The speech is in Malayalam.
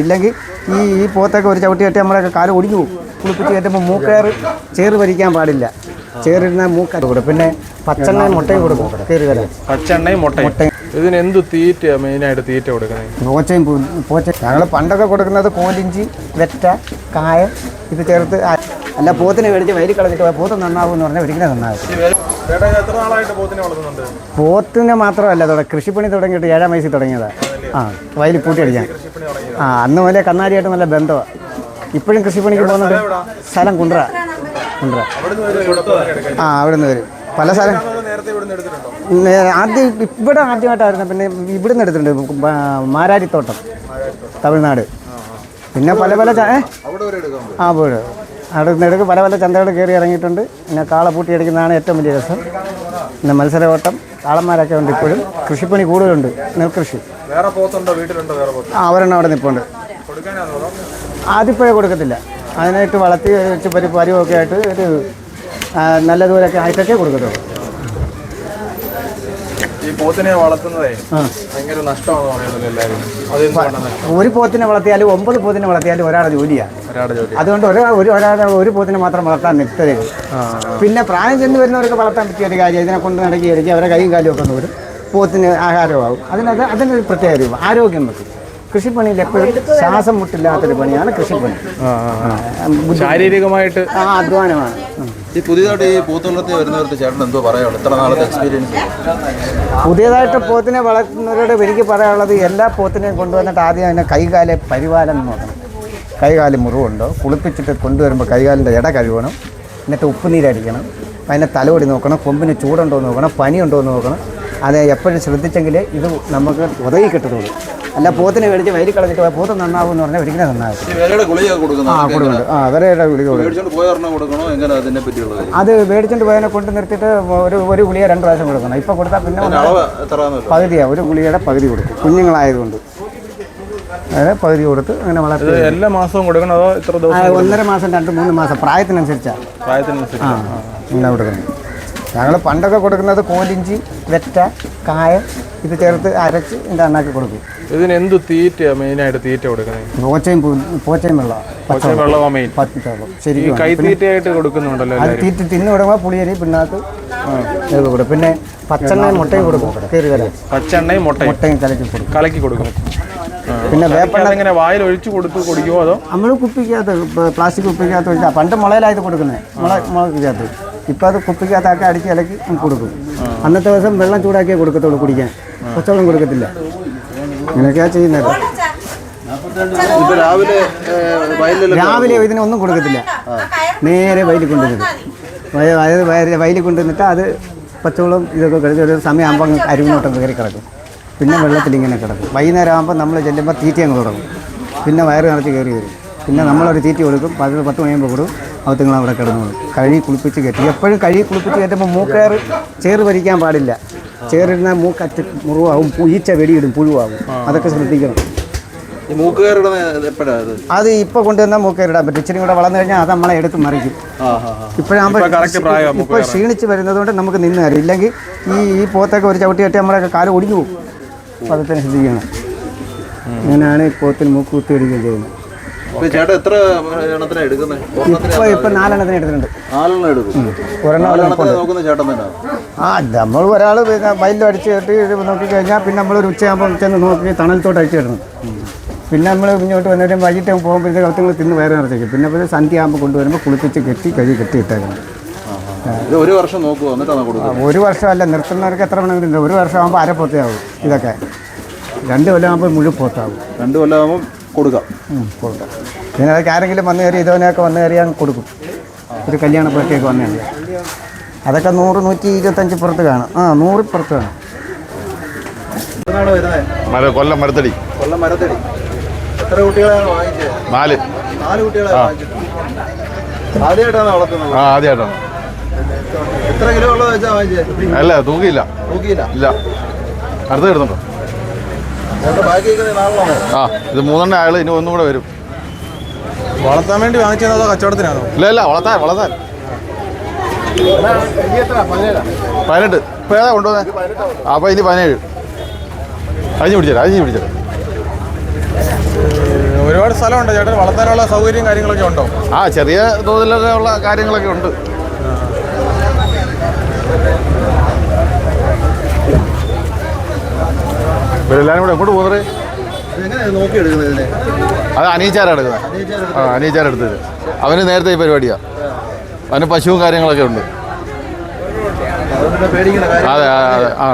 ഇല്ലെങ്കിൽ ഈ പോത്തൊക്കെ ഒരു ചവിട്ടി കെട്ടി നമ്മളൊക്കെ കാല് ഒടിഞ്ഞു പോകും. കുളിപ്പിച്ച് കയറ്റുമ്പോൾ മൂക്കയർ ചേറ് ഭരിക്കാൻ പാടില്ല. ചേറിരുന്ന മൂക്കയർ കൊടുക്കും. പിന്നെ പച്ചെണ്ണയും മുട്ടയും കൊടുക്കും. കയറി വരാം പച്ചെണ്ണയും മുട്ടയും. ഇതിന് എന്ത് തീറ്റ മെയിനായിട്ട് തീറ്റ കൊടുക്കുന്നത്? പോച്ച ഞങ്ങൾ പണ്ടൊക്കെ കൊടുക്കുന്നത് കോലിഞ്ചി, വെറ്റ, കായം ഇത് ചേർത്ത്. അല്ല പോത്തിനെ മേടിച്ച് വയലിൽ കളഞ്ഞിട്ട് പോത്ത് നന്നാവും എന്ന് പറഞ്ഞാൽ ഒരിക്കലും നന്നാവും. പോത്തിനെ മാത്രമല്ല കൃഷിപ്പണി തുടങ്ങിയിട്ട് 7-ാം വയസ്സിൽ തുടങ്ങിയതാണ്. വയലിൽ പൂട്ടി അടിക്കാൻ. അന്ന് മുതലേ കന്നാലിയായിട്ട് നല്ല ബന്ധമാണ്. ഇപ്പോഴും കൃഷിപ്പണിക്ക് പോകുന്നുണ്ട്. സ്ഥലം കുണ്ട്ര. അവിടെ നിന്ന് വരും പല സ്ഥലം. ആദ്യമായിട്ടായിരുന്നു. പിന്നെ ഇവിടുന്ന് എടുത്തിട്ടുണ്ട്. മാരാരിത്തോട്ടം, തമിഴ്നാട്. പിന്നെ പല വീട് അവിടെ നിന്ന് എടുക്കും. പല ചന്തകൾ കയറി ഇറങ്ങിയിട്ടുണ്ട്. പിന്നെ കാള പൂട്ടി അടിക്കുന്നതാണ് ഏറ്റവും വലിയ രസം. പിന്നെ മത്സര ഓട്ടം, കാളന്മാരൊക്കെ ഉണ്ട്. ഇപ്പോഴും കൃഷിപ്പണി കൂടുതലുണ്ട്. നെൽകൃഷി. ഒരെണ്ണം അവിടെ നിൽപ്പുണ്ട്. ആദ്യപ്പോഴേ കൊടുക്കത്തില്ല. അതിനായിട്ട് വളർത്തി വെച്ച് പരിവൊക്കെ ആയിട്ട് ഒരു നല്ല ദൂരമൊക്കെ ആയിട്ടൊക്കെ കൊടുക്കത്തുള്ളൂ. ഈ പോത്തിനെ വളർത്തുന്നതേ ഭയങ്കര നഷ്ടമാണെന്ന് പറയുന്നത് എല്ലാവരും. ഒരു പോത്തിനെ വളർത്തിയാലും 9 പോത്തിനെ വളർത്തിയാലും ഒരാളുടെ ജോലിയാണ്. അതുകൊണ്ട് ഒരു പോത്തിനെ മാത്രം വളർത്താൻ നിർത്തരുത്. പിന്നെ പ്രായം ചെന്ന് വരുന്നവർക്ക് വളർത്താൻ പറ്റിയ ഒരു കാര്യം, ഇതിനെ കൊണ്ട് നടക്കി ഇറക്കി അവരെ കൈയും കാലും ഒക്കെ വരും. പോത്തിന് ആഹാരമാകും. അതിനൊരു പ്രത്യേക രൂപം ആരോഗ്യം വെക്കും. കൃഷിപ്പണിയിൽ എപ്പോഴും ശ്വാസം മുട്ടില്ലാത്തൊരു പണിയാണ് കൃഷിപ്പണി. ശാരീരികമായിട്ട് അധ്വാനമാണ്. ഈ പുതിയതായിട്ട് ഈ പോത്ത് വളർത്തി വരുന്നവർക്ക് ചേട്ടൻ എന്തോ പറയാനുള്ളത്? ഇത്ര നാളത്തെ എക്സ്പീരിയൻസ്. പുതിയതായിട്ട് പോത്തിനെ വളർത്തുന്നവരോട് എനിക്ക് പറയാനുള്ളത്, എല്ലാ പോത്തിനെയും കൊണ്ടുവന്നിട്ട് ആദ്യം അതിനെ കൈകാല പരിപാലനം നോക്കണം. കൈകാല് മുറിവുണ്ടോ, കുളിപ്പിച്ചിട്ട് കൊണ്ടുവരുമ്പോൾ കൈകാലിൻ്റെ ഇട കഴുകണം. എന്നിട്ട് ഉപ്പുനീരടിക്കണം. അതിനെ തലവടി നോക്കണം. കൊമ്പിന് ചൂടുണ്ടോ എന്ന് നോക്കണം. പനിയുണ്ടോ എന്ന് നോക്കണം. അത് എപ്പോഴും ശ്രദ്ധിച്ചെങ്കിലേ ഇത് നമുക്ക് ഉദവി കിട്ടത്തുള്ളൂ. അല്ല പോത്തിനെ മേടിച്ച് വയലിൽ കളഞ്ഞിട്ട് പോത്ത് നന്നാവും എന്ന് പറഞ്ഞാൽ ഒരിക്കലും നന്നാവും. കൊടുക്കുന്നുണ്ട്. അവരുടെ ഗുളിക അത് മേടിച്ചുകൊണ്ട് പോയതിനെ കൊണ്ട് നിർത്തിയിട്ട് ഒരു ഗുളിക 2 പ്രാവശ്യം കൊടുക്കണം. ഇപ്പോൾ കൊടുത്താൽ പിന്നെ പകുതിയാണ്. ഒരു ഗുളികയുടെ പകുതി കൊടുക്കും. കുഞ്ഞുങ്ങളായതുകൊണ്ട് അതായത് പകുതി കൊടുത്ത് അങ്ങനെ വളർത്തി. എല്ലാ മാസവും കൊടുക്കണം അതോ ഇത്ര ദിവസം? 1.5 മാസം 2-3 മാസം പ്രായത്തിനനുസരിച്ചാണ്. ഇങ്ങനെ കൊടുക്കുന്നത്. ഞങ്ങൾ പണ്ടൊക്കെ കൊടുക്കുന്നത് കോലിഞ്ചി, വെറ്റ, കായം ഇത് ചേർത്ത് അരച്ച് ഇതിൻ്റെ അണ്ണാക്കി കൊടുക്കും. ഇതിന് എന്ത് തീറ്റ മെയിനായിട്ട് തീറ്റ കൊടുക്കുന്നത്? പോച്ചയും വെള്ളം ശരിക്കും കൈത്തീറ്റയായിട്ട് കൊടുക്കുന്നുണ്ടല്ലോ. അത് തീറ്റ തിന്നു കൊടുക്കുമ്പോൾ പുളിയരി പിണ്ണാക്ക് ഇതൊക്കെ കൊടുക്കും. പിന്നെ പച്ചെണ്ണയും മുട്ടയും കൊടുക്കും. കയറി വരാം പച്ചെണ്ണയും മുട്ടയും കലക്കി കൊടുക്കും. പിന്നെ വേപ്പെണ്ണ ഇങ്ങനെ വായിൽ ഒഴിച്ച് കുടിക്കുമോ അതോ നമ്മൾ കുപ്പിക്കകത്ത് പ്ലാസ്റ്റിക് കുപ്പിക്കകത്ത് ഒഴിച്ചാൽ പണ്ട് മുളയിലായത് കൊടുക്കുന്നത്. മുളക്കകത്ത് ഇപ്പോൾ അത് കുപ്പിക്കകത്തൊക്കെ അടിച്ച് ഇലക്കി കൊടുക്കും. അന്നത്തെ ദിവസം വെള്ളം ചൂടാക്കിയേ കൊടുക്കത്തുള്ളൂ കുടിക്കാൻ. പച്ചവെള്ളം കൊടുക്കത്തില്ല. ഇങ്ങനെയൊക്കെയാണ് ചെയ്യുന്നത്. രാവിലെ ഇതിനൊന്നും കൊടുക്കത്തില്ല. നേരെ വയലിൽ കൊണ്ടുവരും. വയലിൽ കൊണ്ടുവന്നിട്ട് അത് പച്ചവെള്ളം ഇതൊക്കെ കഴിച്ച് ഒരു സമയമാകുമ്പോൾ അരിവിനോട്ടം കയറി കിടക്കും. പിന്നെ വെള്ളത്തിൽ ഇങ്ങനെ കിടക്കും. വൈകുന്നേരം ആകുമ്പോൾ നമ്മൾ ചെല്ലുമ്പോൾ തീറ്റ അങ്ങ് തുടങ്ങും. പിന്നെ വയറ് നിറച്ച് കയറി വരും. പിന്നെ നമ്മളൊരു തീറ്റ കൊടുക്കും. 10 മണിയാകുമ്പോൾ കൊടുക്കും. അവത്തുങ്ങൾ അവിടെ കിടന്നു കഴുകി കുളിപ്പിച്ച് കയറ്റി. എപ്പോഴും കഴുകി കുളിപ്പിച്ച് കയറ്റുമ്പോൾ മൂക്കയർ ചേറ് ഭരിക്കാൻ പാടില്ല. ചേറിരുന്ന മൂക്കറ്റ് മുറിവാകും. ഈച്ച വെടിയിടും, പുഴുവാകും. അതൊക്കെ ശ്രദ്ധിക്കണം. അത് ഇപ്പോൾ കൊണ്ടുവന്നാൽ മൂക്കയറിടാൻ പറ്റും. ഇച്ചിരി കൂടെ വളർന്നു കഴിഞ്ഞാൽ അത് നമ്മളെ എടുത്ത് മറിക്കും. ഇപ്പോഴാകുമ്പോൾ ഇപ്പോൾ ക്ഷീണിച്ച് വരുന്നതുകൊണ്ട് നമുക്ക് നിന്ന് തരും. ഇല്ലെങ്കിൽ ഈ പോത്തൊക്കെ ഒരു ചവിട്ടി കെട്ടി നമ്മളൊക്കെ കാല് ഒടിഞ്ഞു പോകും. അപ്പോൾ അതൊക്കെ ശ്രദ്ധിക്കണം. അങ്ങനെയാണ് ഈ പോത്തിന് മൂക്ക് കുത്തി അടിക്കുകയും ചെയ്യുന്നത്. ഇപ്പോൾ 4 എണ്ണത്തിന് എടുത്തിട്ടുണ്ട്. നമ്മൾ ഒരാൾ വയലിൽ അടിച്ച് കെട്ടി നോക്കിക്കഴിഞ്ഞാൽ പിന്നെ നമ്മളൊരു ഉച്ചയാകുമ്പോൾ ചെന്ന് നോക്കി തണലത്തോട്ട് അടിച്ചു കിടണം. പിന്നെ നമ്മൾ ഇങ്ങോട്ട് വന്നിട്ട് വൈകിട്ട് പോകുമ്പോൾ ഇത് കളത്തുങ്ങൾ തിന്ന് വയറ് നിറച്ചേക്കും. പിന്നെ സന്ധ്യ ആകുമ്പോൾ കൊണ്ടുവരുമ്പോൾ കുളിപ്പിച്ച് കെട്ടി ഇട്ടേക്കണം. 1 വർഷം നോക്കുമോ? 1 വർഷമല്ല, നിർത്തുന്നവർക്ക് എത്ര വേണമെങ്കിലും. 1 വർഷമാകുമ്പോൾ അരപ്പോത്തയാവും. ഇതൊക്കെ 2 കൊല്ലമാകുമ്പോൾ മുഴുപ്പോത്താവും. 2 കൊല്ലമാകുമ്പോൾ കൊടുക്കാം. പിന്നെ അതൊക്കെ ആരെങ്കിലും വന്നു കയറി ഇതോനെയൊക്കെ വന്നു കയറിയാൽ കൊടുക്കും. ഒരു കല്യാണ പേർക്കൊക്കെ വന്നു കയറിയാൽ അതൊക്കെ 100-125 പുറത്ത് കാണും. 100 പുറത്ത് കാണും. കൊല്ലം മരത്തടി. എത്ര കുട്ടികളാണ് വാങ്ങിച്ചത്? 4 കുട്ടികളെ ആദ്യമായിട്ടാണ് വളർത്തുന്നത്? ആദ്യമായിട്ടാണ്. എത്ര കിലോ ഉള്ളത് വെച്ചാൽ വാങ്ങിച്ചത്? അല്ല, തൂക്കിയില്ല. ഇല്ല. അടുത്ത് കിടന്നുണ്ടോ? ഇത് 3 ആള്. ഇനി 1 കൂടെ വരും. വളർത്താൻ വേണ്ടി വാങ്ങിച്ചതോ കച്ചവടത്തിനാണോ? ഇല്ല, വളർത്താൻ. 18. ഇപ്പോൾ ഏതാ കൊണ്ടുവന്നേ? അപ്പോൾ ഇനി 17. അഴിഞ്ഞ് പിടിച്ചേരാ. ഒരു ഒരുപാട് സ്ഥലമുണ്ട് ചേട്ടൻ, വളർത്താനുള്ള സൗകര്യം കാര്യങ്ങളൊക്കെ ഉണ്ടോ? ആ ചെറിയ തോതിലൊക്കെ ഉള്ള കാര്യങ്ങളൊക്കെ ഉണ്ട്. ഇവരെല്ലാരും കൂടെ എങ്ങോട്ട് പോകുന്നത്? അത് അനീച്ചാരെടുക്കുന്നത്. അനീച്ചാരെടുത്തത്. അവന് നേരത്തെ ഈ പരിപാടിയാണ്. അവന് പശുവും കാര്യങ്ങളൊക്കെ ഉണ്ട്. അതെ അതെ ആ